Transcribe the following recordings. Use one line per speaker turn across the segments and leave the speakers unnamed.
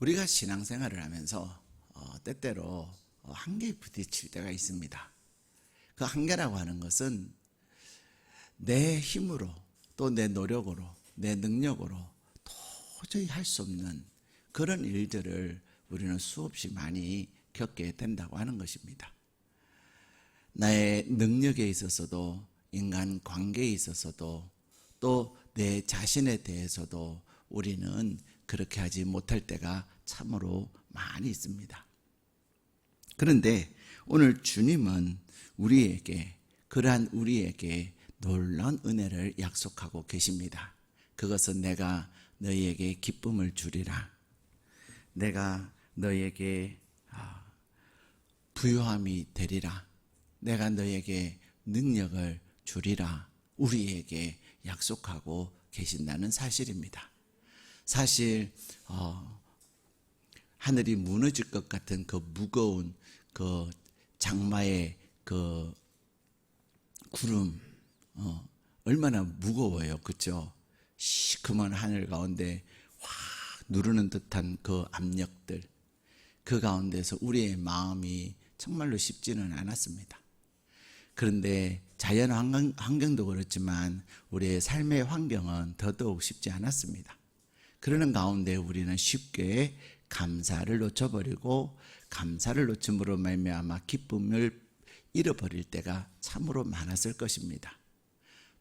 우리가 신앙생활을 하면서 때때로 한계에 부딪힐 때가 있습니다. 그 한계라고 하는 것은 내 힘으로 또 내 노력으로 내 능력으로 도저히 할 수 없는 그런 일들을 우리는 수없이 많이 겪게 된다고 하는 것입니다. 나의 능력에 있어서도 인간 관계에 있어서도 또 내 자신에 대해서도 우리는 그렇게 하지 못할 때가 참으로 많이 있습니다. 그런데 오늘 주님은 그러한 우리에게 놀라운 은혜를 약속하고 계십니다. 그것은 내가 너희에게 기쁨을 주리라. 내가 너희에게 부요함이 되리라. 내가 너희에게 능력을 주리라. 우리에게 약속하고 계신다는 사실입니다. 사실 하늘이 무너질 것 같은 그 무거운 그 장마의 그 구름 얼마나 무거워요, 그렇죠? 시커먼 하늘 가운데 확 누르는 듯한 그 압력들, 그 가운데서 우리의 마음이 정말로 쉽지는 않았습니다. 그런데 자연 환경도 그렇지만 우리의 삶의 환경은 더더욱 쉽지 않았습니다. 그러는 가운데 우리는 쉽게 감사를 놓쳐버리고 감사를 놓침으로 말미암아 기쁨을 잃어버릴 때가 참으로 많았을 것입니다.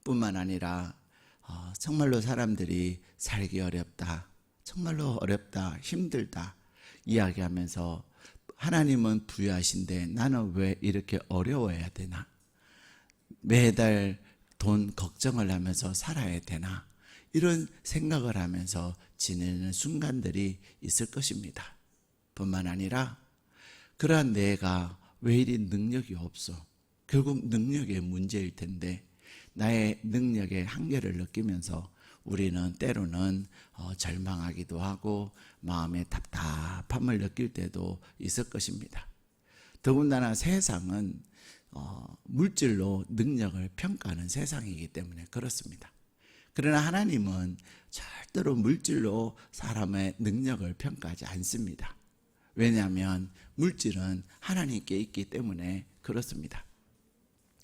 뿐만 아니라 정말로 사람들이 살기 어렵다, 정말로 어렵다, 힘들다 이야기하면서 하나님은 부유하신데 나는 왜 이렇게 어려워야 되나? 매달 돈 걱정을 하면서 살아야 되나? 이런 생각을 하면서 지내는 순간들이 있을 것입니다. 뿐만 아니라 그러한 내가 왜 이리 능력이 없어? 결국 능력의 문제일 텐데 나의 능력의 한계를 느끼면서 우리는 때로는 절망하기도 하고 마음의 답답함을 느낄 때도 있을 것입니다. 더군다나 세상은 물질로 능력을 평가하는 세상이기 때문에 그렇습니다. 그러나 하나님은 절대로 물질로 사람의 능력을 평가하지 않습니다. 왜냐하면 물질은 하나님께 있기 때문에 그렇습니다.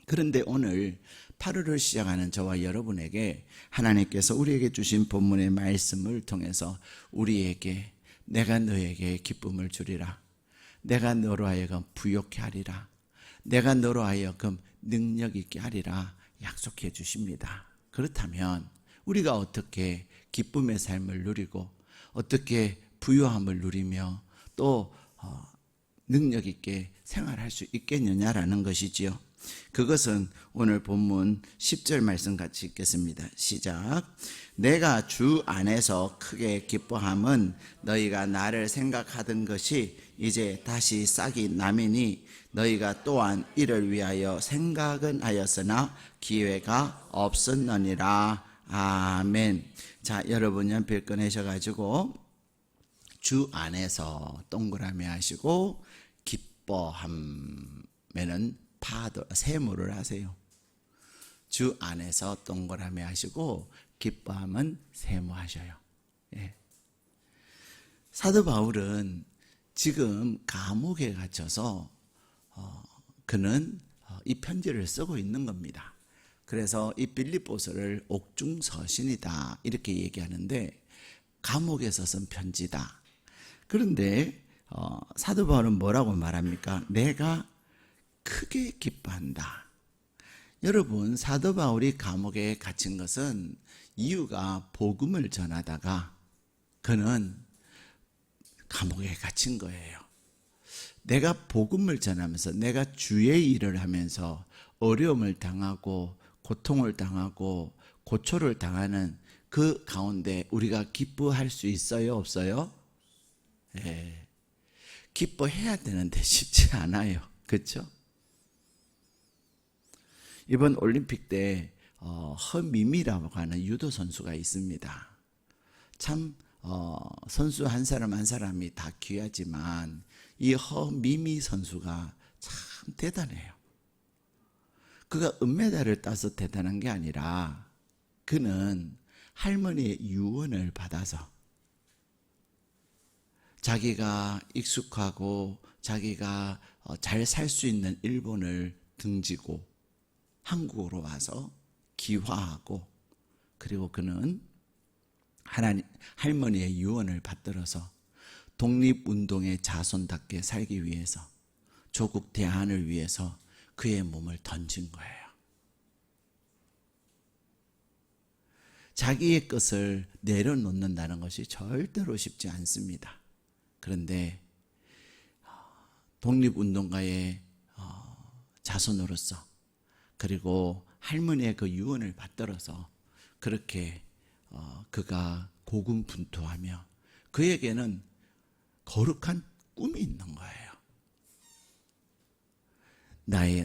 그런데 오늘 8월을 시작하는 저와 여러분에게 하나님께서 우리에게 주신 본문의 말씀을 통해서 우리에게 내가 너에게 기쁨을 주리라. 내가 너로 하여금 부욕케 하리라. 내가 너로 하여금 능력 있게 하리라 약속해 주십니다. 그렇다면 우리가 어떻게 기쁨의 삶을 누리고 어떻게 부유함을 누리며 또 능력 있게 생활할 수 있겠느냐라는 것이지요. 그것은 오늘 본문 10절 말씀 같이 읽겠습니다. 시작. 내가 주 안에서 크게 기뻐함은 너희가 나를 생각하던 것이 이제 다시 싹이 나매니 너희가 또한 이를 위하여 생각은 하였으나 기회가 없었느니라. 아멘. 자, 여러분 연필 꺼내셔가지고 주 안에서 동그라미 하시고 기뻐함에는 세모를 하세요. 주 안에서 동그라미 하시고 기뻐함은 세모하셔요. 예. 사도 바울은 지금 감옥에 갇혀서 그는 이 편지를 쓰고 있는 겁니다. 그래서 이 빌립보서를 옥중서신이다 이렇게 얘기하는데 감옥에서 쓴 편지다. 그런데 사도 바울은 뭐라고 말합니까? 내가 크게 기뻐한다. 여러분, 사도 바울이 감옥에 갇힌 것은 이유가 복음을 전하다가 그는 감옥에 갇힌 거예요. 내가 복음을 전하면서 내가 주의 일을 하면서 어려움을 당하고 고통을 당하고 고초를 당하는 그 가운데 우리가 기뻐할 수 있어요? 없어요? 예. 기뻐해야 되는데 쉽지 않아요. 그렇죠? 이번 올림픽 때 허미미라고 하는 유도 선수가 있습니다. 참 선수 한 사람 한 사람이 다 귀하지만 이 허미미 선수가 참 대단해요. 그가 은메달을 따서 대단한 게 아니라 그는 할머니의 유언을 받아서 자기가 익숙하고 자기가 잘 살 수 있는 일본을 등지고 한국으로 와서 귀화하고, 그리고 그는 할머니의 유언을 받들어서 독립운동의 자손답게 살기 위해서, 조국 대안을 위해서 그의 몸을 던진 거예요. 자기의 것을 내려놓는다는 것이 절대로 쉽지 않습니다. 그런데 독립운동가의 자손으로서, 그리고 할머니의 그 유언을 받들어서 그렇게 그가 고군분투하며, 그에게는 거룩한 꿈이 있는 거예요.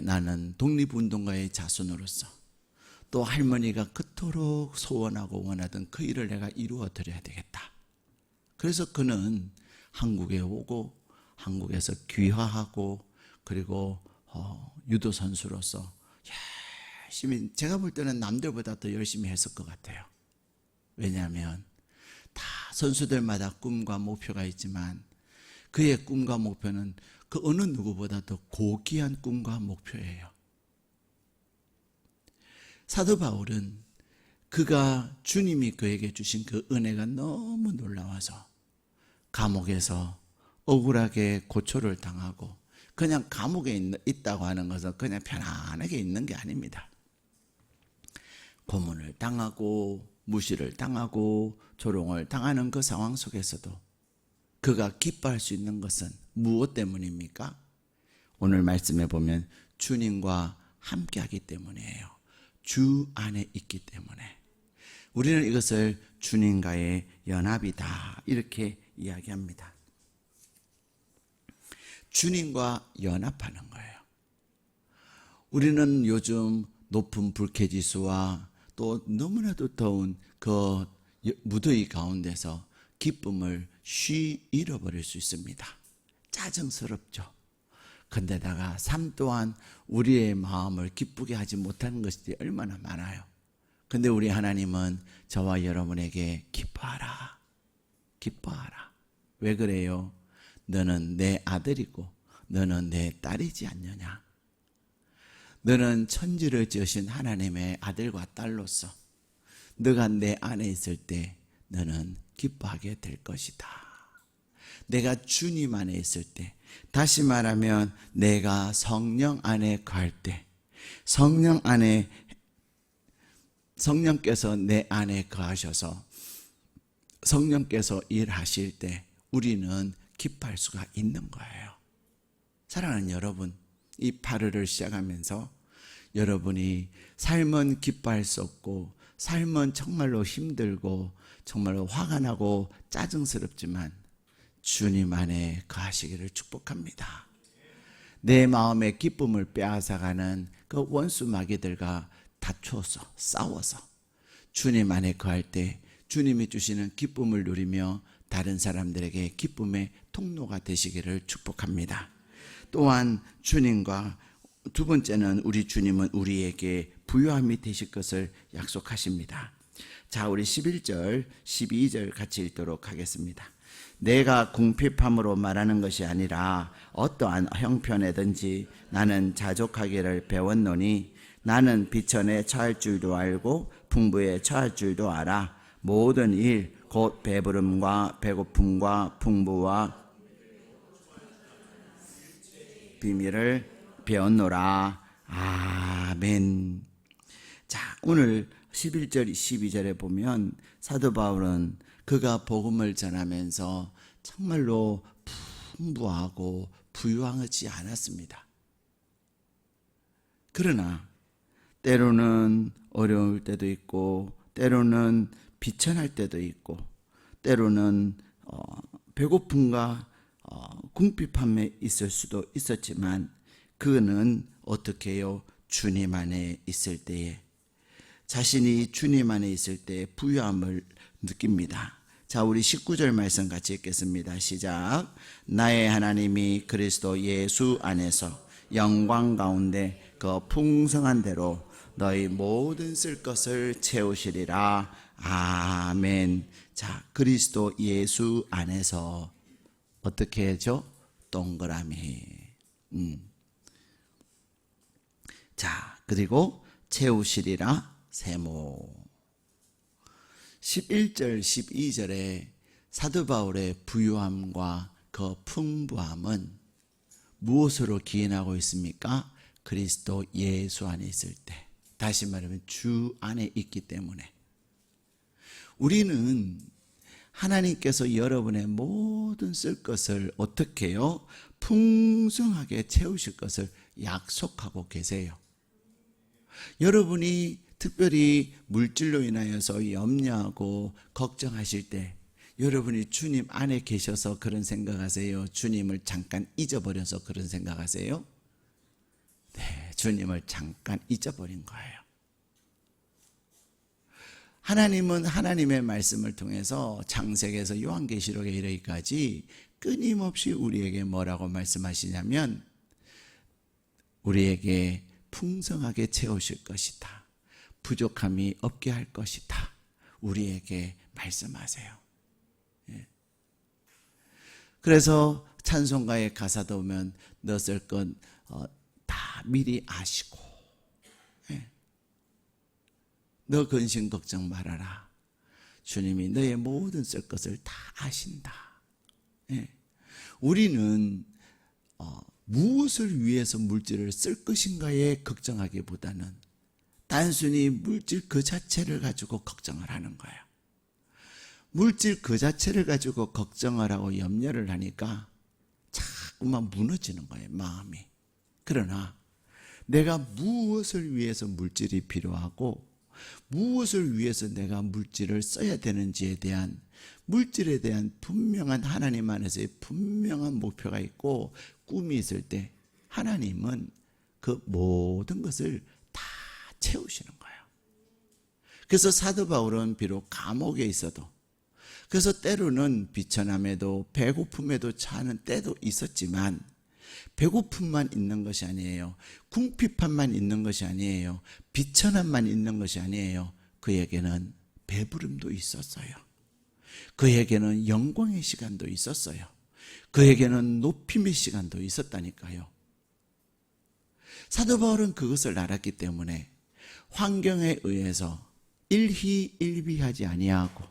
나는 독립운동가의 자손으로서 또 할머니가 그토록 소원하고 원하던 그 일을 내가 이루어 드려야 되겠다. 그래서 그는 한국에 오고 한국에서 귀화하고, 그리고 유도 선수로서 열심히, 제가 볼 때는 남들보다 더 열심히 했을 것 같아요. 왜냐하면 다 선수들마다 꿈과 목표가 있지만 그의 꿈과 목표는 그 어느 누구보다 더 고귀한 꿈과 목표예요. 사도 바울은 그가 주님이 그에게 주신 그 은혜가 너무 놀라워서 감옥에서 억울하게 고초를 당하고, 그냥 감옥에 있다고 하는 것은 그냥 편안하게 있는 게 아닙니다. 고문을 당하고 무시를 당하고 조롱을 당하는 그 상황 속에서도 그가 기뻐할 수 있는 것은 무엇 때문입니까? 오늘 말씀에 보면 주님과 함께하기 때문이에요. 주 안에 있기 때문에. 우리는 이것을 주님과의 연합이다, 이렇게 이야기합니다. 주님과 연합하는 거예요. 우리는 요즘 높은 불쾌지수와 또 너무나도 더운 그 무더위 가운데서 기쁨을 쉬 잃어버릴 수 있습니다. 짜증스럽죠. 근데다가 삶 또한 우리의 마음을 기쁘게 하지 못하는 것이 얼마나 많아요. 근데 우리 하나님은 저와 여러분에게 기뻐하라, 기뻐하라. 왜 그래요? 너는 내 아들이고 너는 내 딸이지 않느냐. 너는 천지를 지으신 하나님의 아들과 딸로서 너가 내 안에 있을 때 너는 기뻐하게 될 것이다. 내가 주님 안에 있을 때, 다시 말하면 내가 성령 안에 거할 때, 성령께서 내 안에 거하셔서 성령께서 일하실 때 우리는 기뻐할 수가 있는 거예요. 사랑하는 여러분, 이 8월을 시작하면서 여러분이 삶은 기뻐할 수 없고, 삶은 정말로 힘들고 정말로 화가 나고 짜증스럽지만 주님 안에 거하시기를 축복합니다. 내 마음의 기쁨을 빼앗아가는 그 원수 마귀들과 다투어서 싸워서 주님 안에 거할 때 주님이 주시는 기쁨을 누리며 다른 사람들에게 기쁨의 통로가 되시기를 축복합니다. 또한 주님과, 두 번째는 우리 주님은 우리에게 부요함이 되실 것을 약속하십니다. 자, 우리 11절, 12절 같이 읽도록 하겠습니다. 내가 궁핍함으로 말하는 것이 아니라 어떠한 형편에든지 나는 자족하기를 배웠노니 나는 비천에 처할 줄도 알고 풍부에 처할 줄도 알아. 모든 일 곧 배부름과 배고픔과 풍부와 비밀을 배웠노라. 아멘. 자, 오늘 11절 12절에 보면 사도 바울은 그가 복음을 전하면서 정말로 풍부하고 부유하지 않았습니다. 그러나 때로는 어려울 때도 있고, 때로는 비천할 때도 있고, 때로는 배고픔과 궁핍함에 있을 수도 있었지만 그는 어떻게 해요? 주님 안에 있을 때에, 자신이 주님 안에 있을 때 부유함을 느낍니다. 자, 우리 19절 말씀 같이 읽겠습니다. 시작. 나의 하나님이 그리스도 예수 안에서 영광 가운데 그 풍성한 대로 너희 모든 쓸 것을 채우시리라. 아멘. 자, 그리스도 예수 안에서 어떻게 해죠? 동그라미. 자, 그리고 채우시리라 세모. 11절 12절에 사도 바울의 부유함과 그 풍부함은 무엇으로 기인하고 있습니까? 그리스도 예수 안에 있을 때, 다시 말하면 주 안에 있기 때문에. 우리는 하나님께서 여러분의 모든 쓸 것을 어떻게 해요? 풍성하게 채우실 것을 약속하고 계세요. 여러분이 특별히 물질로 인하여서 염려하고 걱정하실 때 여러분이 주님 안에 계셔서 그런 생각하세요? 주님을 잠깐 잊어버려서 그런 생각하세요? 네, 주님을 잠깐 잊어버린 거예요. 하나님은 하나님의 말씀을 통해서 창세기에서 요한계시록에 이르기까지 끊임없이 우리에게 뭐라고 말씀하시냐면 우리에게 풍성하게 채우실 것이다. 부족함이 없게 할 것이다. 우리에게 말씀하세요. 예. 그래서 찬송가의 가사도 보면 너 쓸 건 다 미리 아시고, 예. 너 근심 걱정 말아라. 주님이 너의 모든 쓸 것을 다 아신다. 예. 우리는 무엇을 위해서 물질을 쓸 것인가에 걱정하기보다는 단순히 물질 그 자체를 가지고 걱정을 하는 거예요. 물질 그 자체를 가지고 걱정을 하고 염려를 하니까 자꾸만 무너지는 거예요, 마음이. 그러나 내가 무엇을 위해서 물질이 필요하고 무엇을 위해서 내가 물질을 써야 되는지에 대한, 물질에 대한 분명한 하나님 안에서의 분명한 목표가 있고 꿈이 있을 때 하나님은 그 모든 것을 다 채우시는 거예요. 그래서 사도 바울은 비록 감옥에 있어도, 그래서 때로는 비천함에도 배고픔에도 처하는 때도 있었지만 배고픔만 있는 것이 아니에요. 궁핍함만 있는 것이 아니에요. 비천함만 있는 것이 아니에요. 그에게는 배부름도 있었어요. 그에게는 영광의 시간도 있었어요. 그에게는 높임의 시간도 있었다니까요. 사도 바울은 그것을 알았기 때문에 환경에 의해서 일희일비하지 아니하고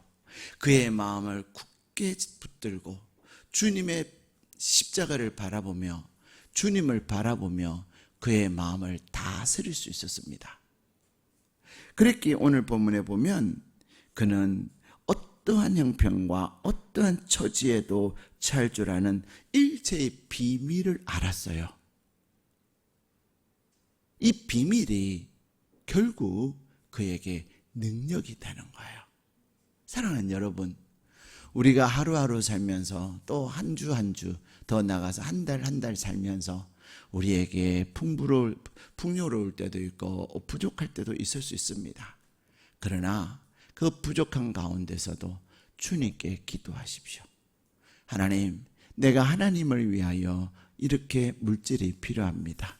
그의 마음을 굳게 붙들고 주님의 십자가를 바라보며 주님을 바라보며 그의 마음을 다스릴 수 있었습니다. 그랬기에 오늘 본문에 보면 그는 어떠한 형편과 어떠한 처지에도 처할 줄 아는 일체의 비밀을 알았어요. 이 비밀이 결국 그에게 능력이 되는 거예요. 사랑하는 여러분, 우리가 하루하루 살면서 또 한 주 한 주 더 나가서 한 달 한 달 살면서 우리에게 풍요로울 때도 있고 부족할 때도 있을 수 있습니다. 그러나 그 부족한 가운데서도 주님께 기도하십시오. 하나님, 내가 하나님을 위하여 이렇게 물질이 필요합니다.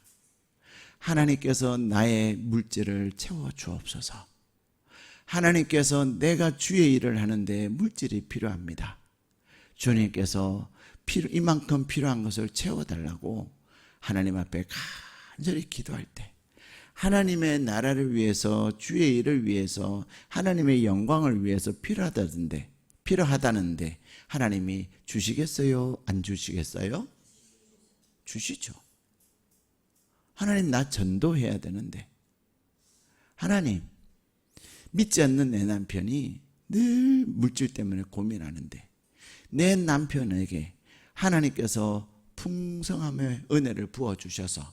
하나님께서 나의 물질을 채워 주옵소서. 하나님께서 내가 주의 일을 하는데 물질이 필요합니다. 주님께서 이만큼 필요한 것을 채워달라고 하나님 앞에 간절히 기도할 때, 하나님의 나라를 위해서, 주의 일을 위해서, 하나님의 영광을 위해서 필요하다는데 하나님이 주시겠어요? 안 주시겠어요? 주시죠. 하나님, 나 전도해야 되는데, 하나님, 믿지 않는 내 남편이 늘 물질 때문에 고민하는데 내 남편에게 하나님께서 풍성함의 은혜를 부어주셔서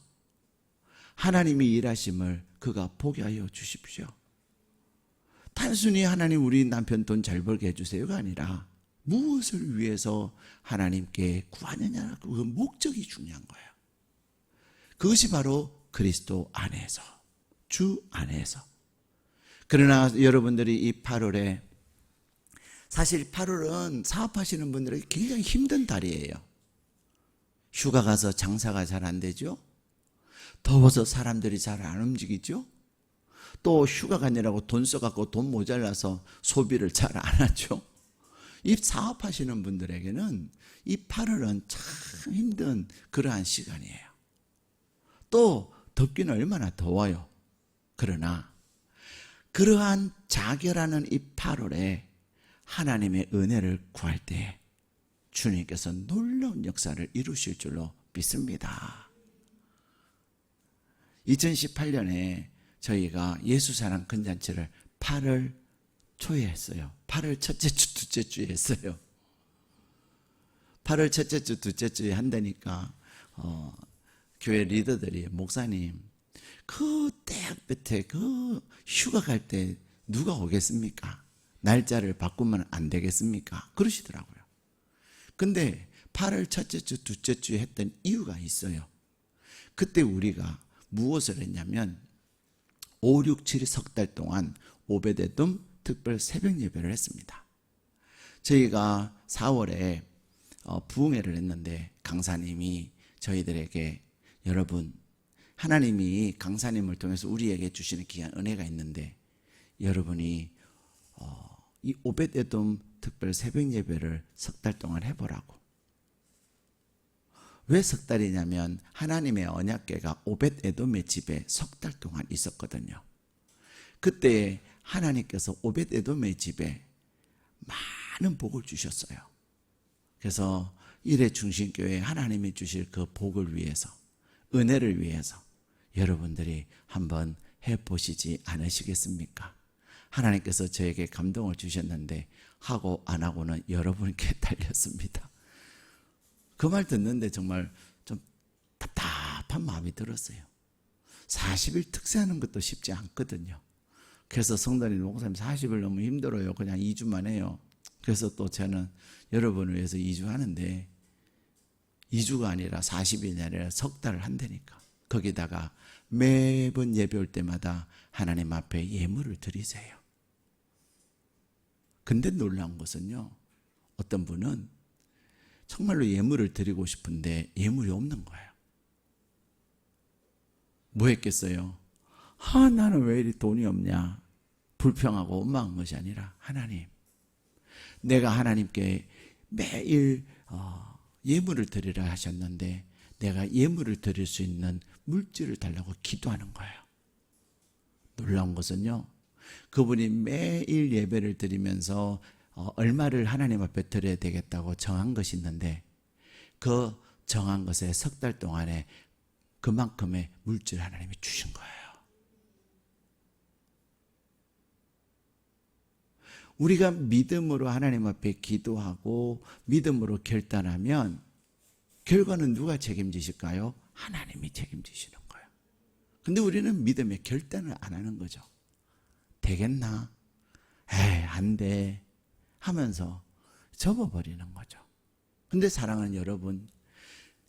하나님이 일하심을 그가 보게 하여 주십시오. 단순히 하나님 우리 남편 돈 잘 벌게 해주세요가 아니라 무엇을 위해서 하나님께 구하느냐, 그 목적이 중요한 거예요. 그것이 바로 그리스도 안에서, 주 안에서. 그러나 여러분들이 이 8월에, 사실 8월은 사업하시는 분들에게 굉장히 힘든 달이에요. 휴가 가서 장사가 잘 안 되죠. 더워서 사람들이 잘 안 움직이죠. 또 휴가 가느라고 돈 써갖고 돈 모자라서 소비를 잘 안 하죠. 이 사업하시는 분들에게는 이 8월은 참 힘든 그러한 시간이에요. 또 덥기는 얼마나 더워요. 그러나 그러한 자결하는 이 8월에 하나님의 은혜를 구할 때 주님께서 놀라운 역사를 이루실 줄로 믿습니다. 2018년에 저희가 예수사랑 근잔치를 8월 초에 했어요. 8월 첫째 주, 둘째 주에 했어요. 8월 첫째 주, 둘째 주에 한다니까 교회 리더들이 목사님 그 때끝에 그 휴가 갈 때 누가 오겠습니까? 날짜를 바꾸면 안 되겠습니까? 그러시더라고요. 근데 8월 첫째 주, 둘째 주에 했던 이유가 있어요. 그때 우리가 무엇을 했냐면 5, 6, 7 석 달 동안 오베데돔 특별 새벽 예배를 했습니다. 저희가 4월에 부흥회를 했는데 강사님이 저희들에게 여러분 하나님이 강사님을 통해서 우리에게 주시는 귀한 은혜가 있는데 여러분이 이 오벳에돔 특별 새벽 예배를 석 달 동안 해보라고. 왜 석 달이냐면 하나님의 언약궤가 오벳에돔의 집에 석 달 동안 있었거든요. 그때 하나님께서 오벳에돔의 집에 많은 복을 주셨어요. 그래서 일회 중심교회 하나님이 주실 그 복을 위해서, 은혜를 위해서 여러분들이 한번 해보시지 않으시겠습니까? 하나님께서 저에게 감동을 주셨는데 하고 안 하고는 여러분께 달렸습니다. 그 말 듣는데 정말 좀 답답한 마음이 들었어요. 40일 특세하는 것도 쉽지 않거든요. 그래서 성도님, 목사님 40일 너무 힘들어요. 그냥 2주만 해요. 그래서 또 저는 여러분을 위해서 2주 하는데 2주가 아니라 40일이 아니라 석 달을 한다니까. 거기다가 매번 예배 올 때마다 하나님 앞에 예물을 드리세요. 근데 놀라운 것은요, 어떤 분은 정말로 예물을 드리고 싶은데 예물이 없는 거예요. 뭐 했겠어요? 나는 왜 이리 돈이 없냐? 불평하고 원망한 것이 아니라 하나님, 내가 하나님께 매일 예물을 드리라 하셨는데 내가 예물을 드릴 수 있는 물질을 달라고 기도하는 거예요. 놀라운 것은요, 그분이 매일 예배를 드리면서 얼마를 하나님 앞에 드려야 되겠다고 정한 것이 있는데 그 정한 것에 석 달 동안에 그만큼의 물질 하나님이 주신 거예요. 우리가 믿음으로 하나님 앞에 기도하고 믿음으로 결단하면 결과는 누가 책임지실까요? 하나님이 책임지시는 거예요. 근데 우리는 믿음의 결단을 안 하는 거죠. 되겠나? 에이, 안 돼. 하면서 접어버리는 거죠. 근데 사랑하는 여러분,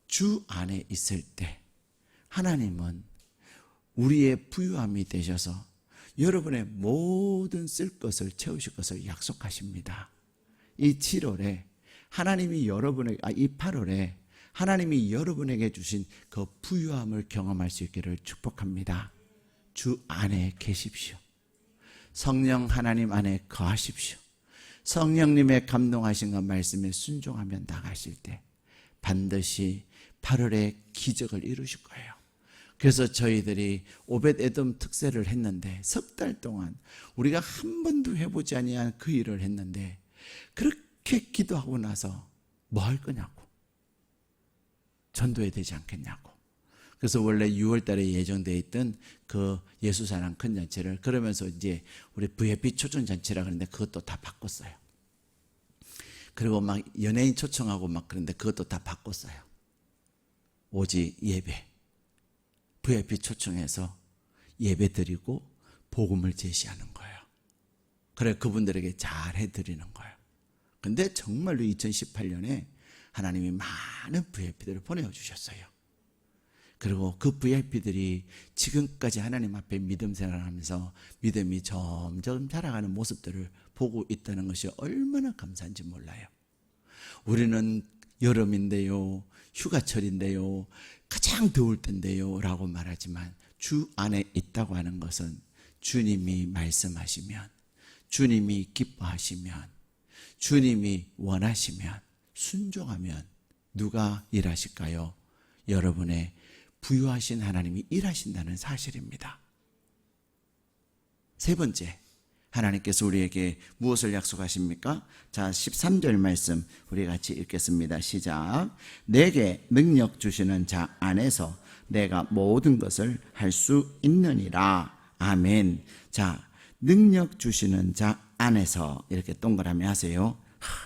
주 안에 있을 때 하나님은 우리의 부유함이 되셔서 여러분의 모든 쓸 것을 채우실 것을 약속하십니다. 이 7월에 하나님이 이 8월에 하나님이 여러분에게 주신 그 부유함을 경험할 수 있기를 축복합니다. 주 안에 계십시오. 성령 하나님 안에 거하십시오. 성령님의 감동하신 것 말씀에 순종하며 나가실 때 반드시 8월에 기적을 이루실 거예요. 그래서 저희들이 오벳에돔 특세를 했는데 석 달 동안 우리가 한 번도 해보지 아니한 그 일을 했는데 그렇게 기도하고 나서 뭐 할 거냐고, 전도해야 되지 않겠냐고. 그래서 원래 6월 달에 예정되어 있던 그 예수사랑 큰 잔치를 그러면서 이제 우리 VIP 초청 잔치라 그러는데 그것도 다 바꿨어요. 그리고 막 연예인 초청하고 막 그런데 그것도 다 바꿨어요. 오직 예배, VIP 초청해서 예배 드리고 복음을 제시하는 거예요. 그래 그분들에게 잘 해드리는 거예요. 근데 정말로 2018년에 하나님이 많은 VIP들을 보내주셨어요. 그리고 그 VIP들이 지금까지 하나님 앞에 믿음 생활을 하면서 믿음이 점점 자라가는 모습들을 보고 있다는 것이 얼마나 감사한지 몰라요. 우리는 여름인데요, 휴가철인데요, 가장 더울 텐데요 라고 말하지만 주 안에 있다고 하는 것은 주님이 말씀하시면, 주님이 기뻐하시면 주님이 원하시면, 순종하면 누가 일하실까요? 여러분의 부유하신 하나님이 일하신다는 사실입니다. 세 번째, 하나님께서 우리에게 무엇을 약속하십니까? 자, 13절 말씀 우리 같이 읽겠습니다. 시작. 내게 능력 주시는 자 안에서 내가 모든 것을 할 수 있느니라. 아멘. 자, 능력 주시는 자 안에서 이렇게 동그라미 하세요.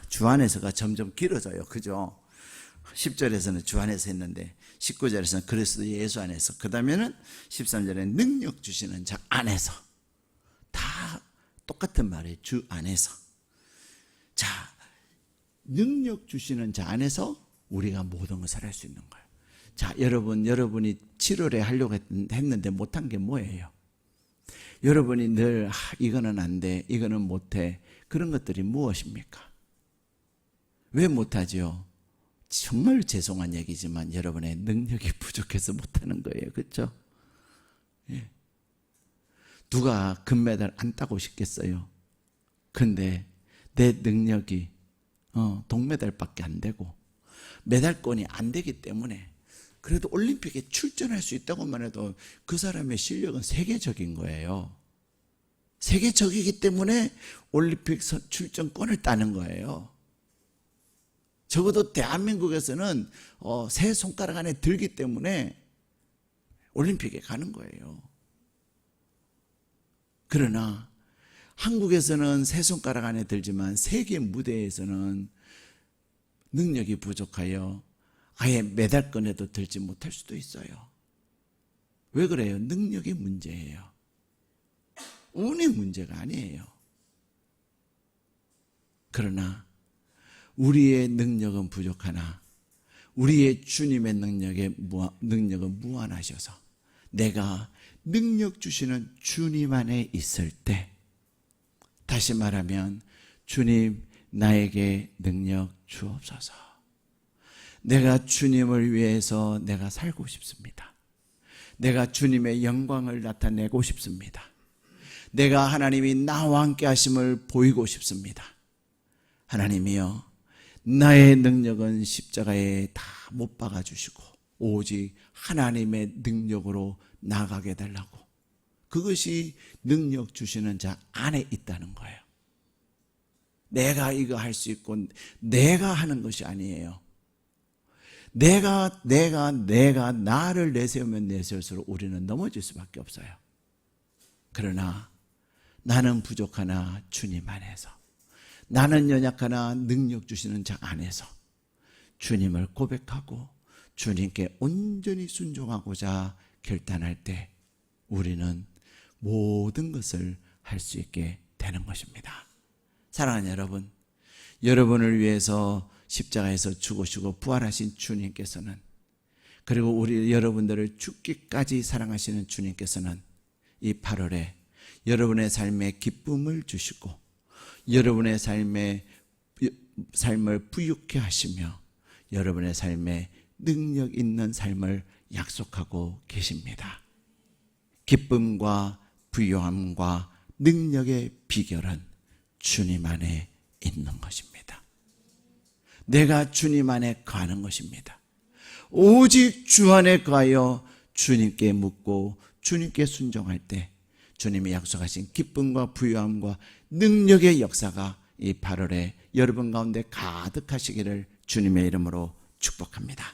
주 안에서가 점점 길어져요. 그죠? 10절에서는 주 안에서 했는데 19절에서는 그리스도 예수 안에서, 그 다음에는 13절에 능력 주시는 자 안에서. 다 똑같은 말이에요. 주 안에서. 자, 능력 주시는 자 안에서 우리가 모든 것을 할 수 있는 거예요. 자, 여러분이 7월에 하려고 했는데 못한 게 뭐예요? 여러분이 늘 이거는 안 돼, 이거는 못해, 그런 것들이 무엇입니까? 왜 못하죠? 정말 죄송한 얘기지만 여러분의 능력이 부족해서 못하는 거예요. 그렇죠? 예. 누가 금메달 안 따고 싶겠어요? 근데 내 능력이 동메달밖에 안 되고 메달권이 안 되기 때문에, 그래도 올림픽에 출전할 수 있다고만 해도 그 사람의 실력은 세계적인 거예요. 세계적이기 때문에 올림픽 출전권을 따는 거예요. 적어도 대한민국에서는 세 손가락 안에 들기 때문에 올림픽에 가는 거예요. 그러나 한국에서는 세 손가락 안에 들지만 세계 무대에서는 능력이 부족하여 아예 메달권에도 들지 못할 수도 있어요. 왜 그래요? 능력이 문제예요. 운이 문제가 아니에요. 그러나 우리의 능력은 부족하나 우리의 주님의 능력은 무한하셔서 내가 능력 주시는 주님 안에 있을 때, 다시 말하면 주님 나에게 능력 주옵소서. 내가 주님을 위해서 내가 살고 싶습니다. 내가 주님의 영광을 나타내고 싶습니다. 내가 하나님이 나와 함께 하심을 보이고 싶습니다. 하나님이여, 나의 능력은 십자가에 다 못 박아주시고 오직 하나님의 능력으로 나가게 해달라고. 그것이 능력 주시는 자 안에 있다는 거예요. 내가 이거 할 수 있고 내가 하는 것이 아니에요. 내가 나를 내세우면 내세울수록 우리는 넘어질 수밖에 없어요. 그러나 나는 부족하나 주님 안에서, 나는 연약하나 능력 주시는 자 안에서 주님을 고백하고 주님께 온전히 순종하고자 결단할 때 우리는 모든 것을 할 수 있게 되는 것입니다. 사랑하는 여러분, 여러분을 위해서 십자가에서 죽으시고 부활하신 주님께서는, 그리고 우리 여러분들을 죽기까지 사랑하시는 주님께서는 이 8월에 여러분의 삶에 기쁨을 주시고 여러분의 삶을 부유케 하시며 여러분의 삶에 능력 있는 삶을 약속하고 계십니다. 기쁨과 부유함과 능력의 비결은 주님 안에 있는 것입니다. 내가 주님 안에 거하는 것입니다. 오직 주 안에 거하여 주님께 묻고 주님께 순종할 때 주님이 약속하신 기쁨과 부유함과 능력의 역사가 이 8월에 여러분 가운데 가득하시기를 주님의 이름으로 축복합니다.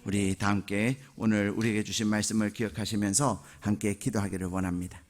우리 다 함께 오늘 우리에게 주신 말씀을 기억하시면서 함께 기도하기를 원합니다.